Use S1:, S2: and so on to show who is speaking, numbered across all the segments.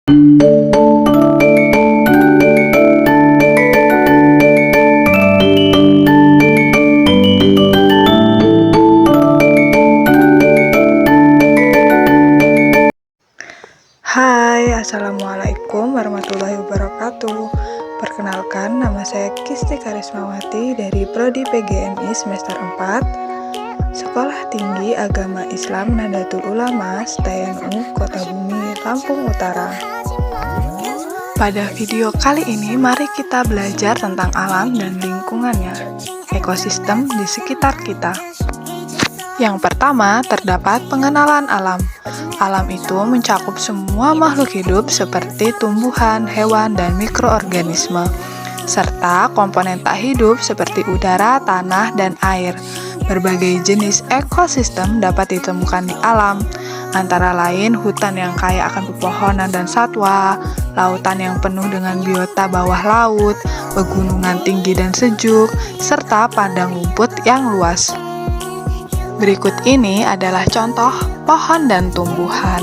S1: Hai, Assalamualaikum warahmatullahi wabarakatuh. Perkenalkan, nama saya Kisti Karismawati dari Prodi PGMI semester 4, Sekolah Tinggi Agama Islam Nahdlatul Ulama STNU Kota Bumi, Lampung Utara. Pada video kali ini, mari kita belajar tentang alam dan lingkungannya, ekosistem di sekitar kita. Yang pertama, terdapat pengenalan alam. Alam itu mencakup semua makhluk hidup seperti tumbuhan, hewan, dan mikroorganisme, serta komponen tak hidup seperti udara, tanah, dan air. Berbagai jenis ekosistem dapat ditemukan di alam, antara lain hutan yang kaya akan pepohonan dan satwa, lautan yang penuh dengan biota bawah laut, pegunungan tinggi dan sejuk, serta padang rumput yang luas. Berikut ini adalah contoh pohon dan tumbuhan.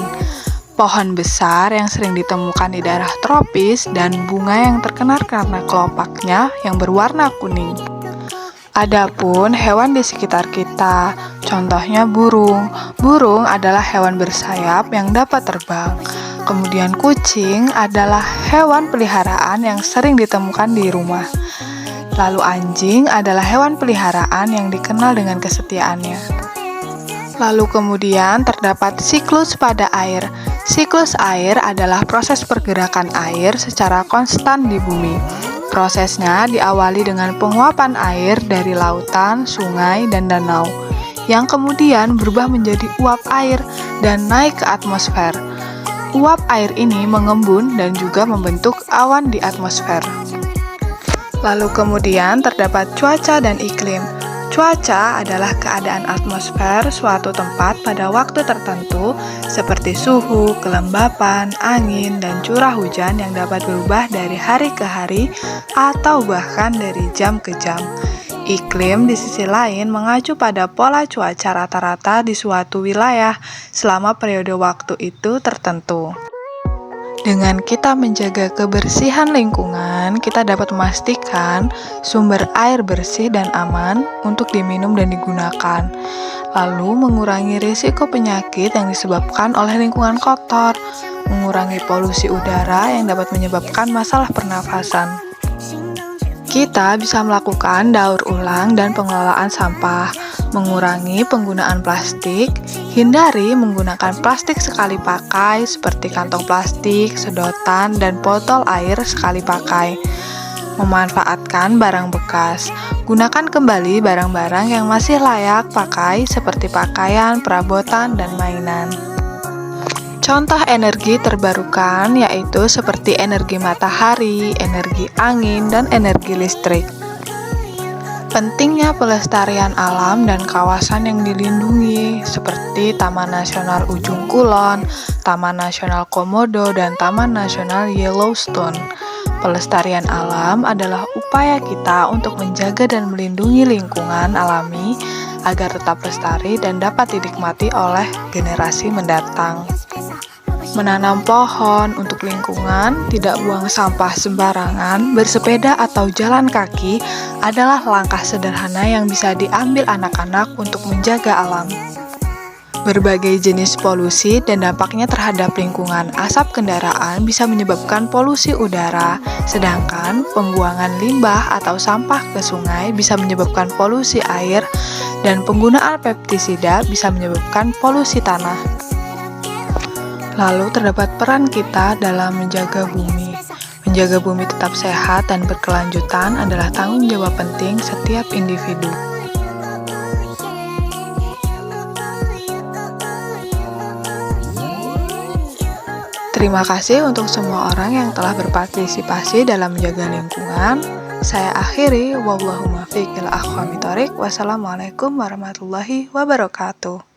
S1: Pohon besar yang sering ditemukan di daerah tropis dan bunga yang terkenal karena kelopaknya yang berwarna kuning. Adapun hewan di sekitar kita, contohnya burung. Burung adalah hewan bersayap yang dapat terbang. Kemudian kucing adalah hewan peliharaan yang sering ditemukan di rumah. Lalu anjing adalah hewan peliharaan yang dikenal dengan kesetiaannya. Lalu kemudian terdapat siklus pada air. Siklus air adalah proses pergerakan air secara konstan di bumi. Prosesnya diawali dengan penguapan air dari lautan, sungai, dan danau, yang kemudian berubah menjadi uap air dan naik ke atmosfer. Uap air ini mengembun dan juga membentuk awan di atmosfer. Lalu kemudian terdapat cuaca dan iklim. Cuaca adalah keadaan atmosfer suatu tempat pada waktu tertentu seperti suhu, kelembapan, angin, dan curah hujan yang dapat berubah dari hari ke hari atau bahkan dari jam ke jam. Iklim di sisi lain mengacu pada pola cuaca rata-rata di suatu wilayah selama periode waktu itu tertentu. Dengan kita menjaga kebersihan lingkungan, kita dapat memastikan sumber air bersih dan aman untuk diminum dan digunakan. Lalu mengurangi risiko penyakit yang disebabkan oleh lingkungan kotor, mengurangi polusi udara yang dapat menyebabkan masalah pernafasan. Kita bisa melakukan daur ulang dan pengelolaan sampah, mengurangi penggunaan plastik, hindari menggunakan plastik sekali pakai seperti kantong plastik, sedotan, dan botol air sekali pakai. Memanfaatkan barang bekas, gunakan kembali barang-barang yang masih layak pakai seperti pakaian, perabotan, dan mainan. Contoh energi terbarukan yaitu seperti energi matahari, energi angin, dan energi listrik. Pentingnya pelestarian alam dan kawasan yang dilindungi seperti Taman Nasional Ujung Kulon, Taman Nasional Komodo, dan Taman Nasional Yellowstone. Pelestarian alam adalah upaya kita untuk menjaga dan melindungi lingkungan alami agar tetap lestari dan dapat dinikmati oleh generasi mendatang. Menanam pohon untuk lingkungan, tidak buang sampah sembarangan, bersepeda atau jalan kaki adalah langkah sederhana yang bisa diambil anak-anak untuk menjaga alam. Berbagai jenis polusi dan dampaknya terhadap lingkungan. Asap kendaraan bisa menyebabkan polusi udara, sedangkan pembuangan limbah atau sampah ke sungai bisa menyebabkan polusi air, dan penggunaan pestisida bisa menyebabkan polusi tanah. Lalu terdapat peran kita dalam menjaga bumi. Menjaga bumi tetap sehat dan berkelanjutan adalah tanggung jawab penting setiap individu. Terima kasih untuk semua orang yang telah berpartisipasi dalam menjaga lingkungan. Saya akhiri, wallahumma fiqil aqwamit thoriq. Wassalamualaikum warahmatullahi wabarakatuh.